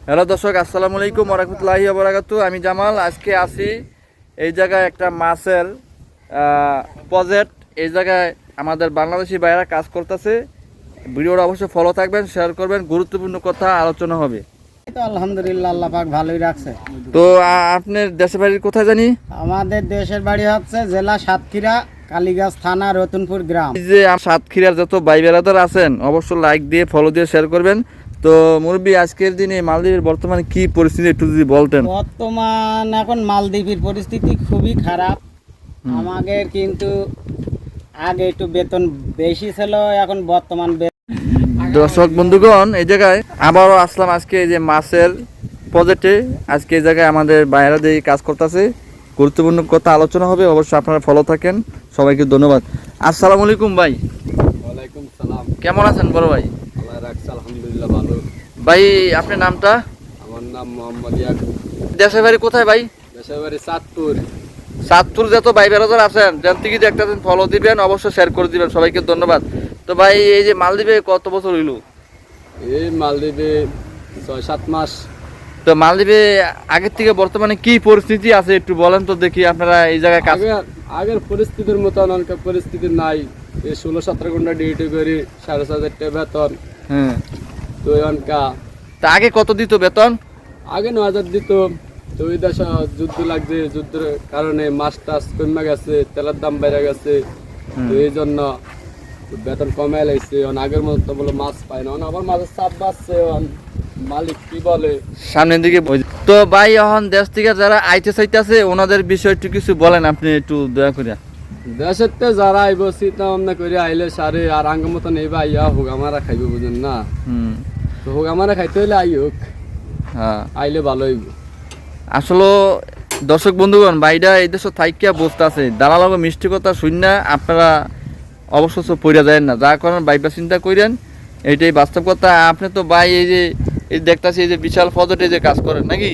Hello দর্শক, আসসালামু আলাইকুম ওয়া রাহমাতুল্লাহি ওয়া বারাকাতুহু। আমি জামাল। আজকে আছি এই জায়গায় একটা মাছের প্রজেক্ট। এই জায়গায় আমাদের বাংলাদেশি ভাইয়েরা কাজ করতেছে। ভিডিওটা অবশ্যই ফলো থাকবেন, শেয়ার করবেন, গুরুত্বপূর্ণ কথা আলোচনা হবে। তো আলহামদুলিল্লাহ, আল্লাহ পাক ভালোই রাখছে। তো আপনার দেশের বাড়ির কোথায় জানি? আমাদের দেশের বাড়ি হচ্ছে জেলা সাতক্ষীরা, কালীগাছ থানা, রতনপুর গ্রাম। এই যে সাতক্ষীরার যত ভাই বেড়াদার আছেন অবশ্যই লাইক দিয়ে ফলো দিয়ে শেয়ার করবেন। তো মুরব্বী, আজকের দিনে মালদ্বীপের বর্তমানে কি পরিস্থিতি একটু যদি বলতেন। বর্তমান এখন মালদ্বীপের পরিস্থিতি খুবই খারাপ। আমাদের কিন্তু আগে একটু বেতন বেশি ছিল, এখন বর্তমান দর্শক বন্ধুগণ, এই জায়গায় আবারও আসলাম আজকে এই যে মাছের প্রজেক্টে। আজকে এই জায়গায় আমাদের বাইরে দিয়ে কাজ করতেছে, গুরুত্বপূর্ণ কথা আলোচনা হবে। অবশ্যই আপনারা ফলো থাকেন। সবাইকে ধন্যবাদ। আসসালামু আলাইকুম ভাই। ওয়ালাইকুম সালাম। কেমন আছেন বড় ভাই? আল্লাহ রাখছে, আলহামদুলিল্লাহ ভালো। ভাই আপনার নামটা? আমার নাম মোহাম্মদ ইয়াকুব। দেশের বাড়ি কোথায় ভাই? দেশের বাড়ি চাঁদপুর। চাঁদপুর যত ভাই বেড়াদার আছেন যেন থেকে দেখতেছেন ফলো দিবেন, অবশ্যই শেয়ার করে দিবেন। সবাইকে ধন্যবাদ। তো ভাই, এই যে মালদ্বীপে কত বছর হইল? এই মালদ্বীপে 6-7 মাস। তো মালদ্বীপে আগের থেকে বর্তমানে কি পরিস্থিতি আছে একটু বলেন তো দেখি। আপনারা এই জায়গায় কাজ আগের পরিস্থিতির মতন অনেক পরিস্থিতি নাই। এই 16-17 ঘন্টা ডিউটি করি, 4,500 টাকা বেতন। হ্যাঁ। তো অনকা তা আগে কত দিত বেতন? আগে 9,000 দিত। তো ওই দেশে যুদ্ধ লাগছে, যুদ্ধের কারণে মাছ টাছ কমে গেছে, তেলের দাম বেড়ে গেছে। তো এই জন্য বেতন কমে লাগছে। আগের মতো বলে মাছ পায় না, আবার মাছের চাপ বাড়ছে। মালিক কি বলে সামনের দিকে। তো ভাই, এখন দেশ থেকে যারা আইতে চাইতেছে ওনাদের বিষয় একটু কিছু বলেন আপনি একটু দয়া করে। দেশের তো যারা আইব চিন্তা ভাবনা করে আইলে সারে আর আঙ্গ মতন এইবা আইয়া হোক আমারা খাইব, বুঝেন না? তো হোক আমারা খাইতে হইলে আই হোক, হ্যাঁ আইলে ভালো হইব। আসলে দর্শক বন্ধুগণ, ভাইটা এই দেশে থাইকিয়া বসতে আছে দালাল মিষ্টি কথা শুন না আপনারা অবশ্য পড়ে যায় না। যা করেন বাইবা চিন্তা করেন, এইটাই বাস্তব কথা। আপনি তো ভাই এই যে এই দেখতেছি এই যে বিশাল ফজটে যে কাজ করেন নাকি,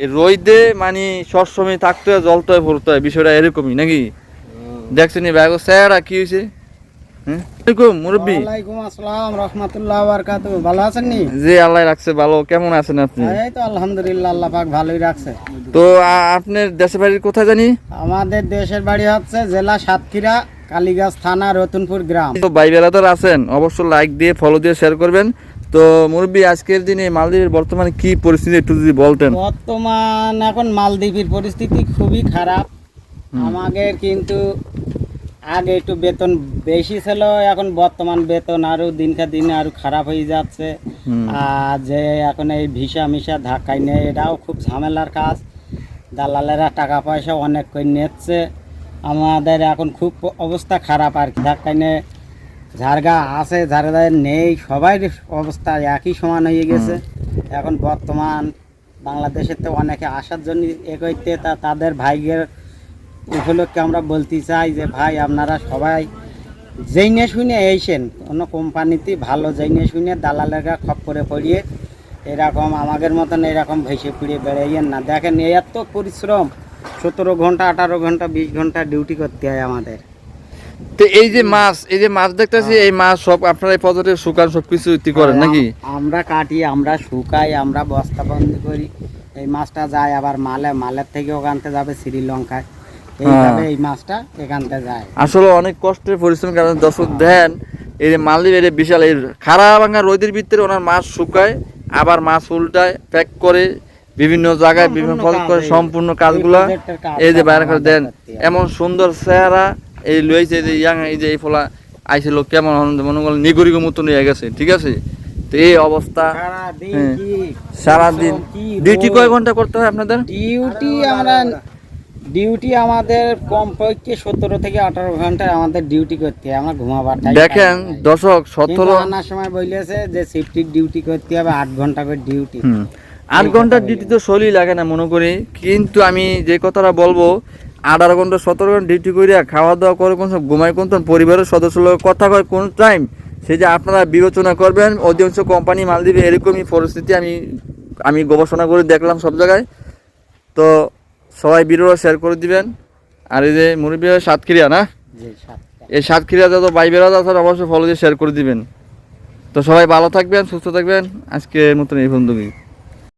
এই রোদে মানে সবসময় থাকতে হয়, জলতে হয়, ভরতে হয়, বিষয়টা এরকমই নাকি? দেখছেন ভাই স্যারা কি হয়েছে? মুরব্বী, ওয়ালাইকুম আসসালাম রাহমাতুল্লাহি ওয়া বারাকাতুহু। ভালো আছেন নি? জি আল্লাহ রাখছে ভালো। কেমন আছেন আপনি? এই তো আলহামদুলিল্লাহ, আল্লাহ পাক ভালোই রাখছে। তো আপনার দেশের বাড়ির কোথায় জানি? আমাদের দেশের বাড়ি হচ্ছে জেলা সাতক্ষীরা, কালীগাছ থানা, রতনপুর গ্রাম। তো ভাই বেড়াদার আছেন অবশ্যই লাইক দিয়ে ফলো দিয়ে শেয়ার করবেন। তো মুরব্বী, আজকের দিনে মালদ্বীপের বর্তমানে কি পরিস্থিতি একটু যদি বলতেন। বর্তমান এখন মালদ্বীপের পরিস্থিতি খুবই খারাপ। আমাদের কিন্তু আগে একটু বেতন বেশি ছিল, এখন বর্তমান বেতন আরো দিনকে দিনে আরো খারাপ হয়ে যাচ্ছে। আর যে এখন এই ভিসা মিশা ধাক্কায় নেই, এটাও খুব ঝামেলার কাজ। দালালেরা টাকা পয়সা অনেক করে নিচ্ছে। আমাদের এখন খুব অবস্থা খারাপ আর কি। ধাক্কায় নিয়ে ঝাড়গা আছে, ঝাড়গা নেই, সবাই অবস্থা একই সমান হয়ে গেছে। এখন বর্তমান বাংলাদেশের তো অনেকে আসার জন্য এ করতে, তাদের ভাইয়ের উপলক্ষে আমরা বলতে চাই যে ভাই, আপনারা সবাই জেনে শুনে এসেন, কোনো কোম্পানিতে ভালো জেনে শুনে দালালেরা খপ্পরে পড়িয়ে এরকম আমাদের মতন এরকম ভেসে পুড়িয়ে বেড়াইয়েন না। দেখেন এত পরিশ্রম, 17 ঘন্টা 18 ঘন্টা 20 ঘন্টা ডিউটি করতে হয় আমাদের। তো এই যে মাছ দেখতেছি, এই মাছ সব আপনারা এই পদ্ধতি শুকান সবকিছু করেন নাকি? আমরা কাটি, আমরা শুকাই, আমরা বস্তা বন্দি করি। এই মাছটা যায় আবার মালের থেকে ওখানতে যাবে শ্রীলঙ্কায়। এইভাবে এই মাছটা এখানতে যায়। আসলে অনেক কষ্টের পরিশ্রম। কারণ দর্শক দেন এই যে মালদ্বীপের বিশাল এই খারাপ ভাঙা রোদের ভিতরে ওনার মাছ শুকায়, আবার মাছ উল্টায়, প্যাক করে বিভিন্ন জায়গায় বিভিন্ন ফল করে, সম্পূর্ণ কাজগুলা এই যে বাইরে করে দেন। এমন সুন্দর চেহারা এই লইছে যে ইয়াং, এই যে এই ফলা আইছিল কেমন মনে করেন নিগরিক মতন হয়ে গেছে। ঠিক আছে, তো এই অবস্থা সারাদিন ডিউটি কয় ঘন্টা করতে হয় আপনাদের? ডিউটি আমাদের কমপক্ষে 17 থেকে 18 ঘন্টা আমাদের ডিউটি করতে হয়। আমরা ঘুমাবার দেখেন দর্শক, 17 আনার সময় বলেছে যে শিফটিং ডিউটি করতে হবে, 8 ঘন্টা করে ডিউটি। 8 ঘন্টার ডিউটি তো শরীর লাগে না মনে করি, কিন্তু আমি যে কথাটা বলবো 18 ঘন্টা 17 ঘন্টা ডিউটি করিয়া খাওয়া দাওয়া করে কোন ঘুমাই কোন পরিবারের সদস্য কথা কয় কোন টাইম, সে যে আপনারা বিবেচনা করবেন। অধিকাংশ কোম্পানি মালদ্বীপে এরকমই পরিস্থিতি আমি গবেষণা করে দেখলাম সব জায়গায়। তো সবাই ভিডিওটা শেয়ার করে দিবেন। আর এই যে মুরব্বী সাতক্ষীরা না, এই সাতক্ষীরা যত ভাই বেড়াদা আছে অবশ্যই ফলো দিয়ে শেয়ার করে দিবেন। তো সবাই ভালো থাকবেন, সুস্থ থাকবেন, আজকের মতন এই বন্ধু।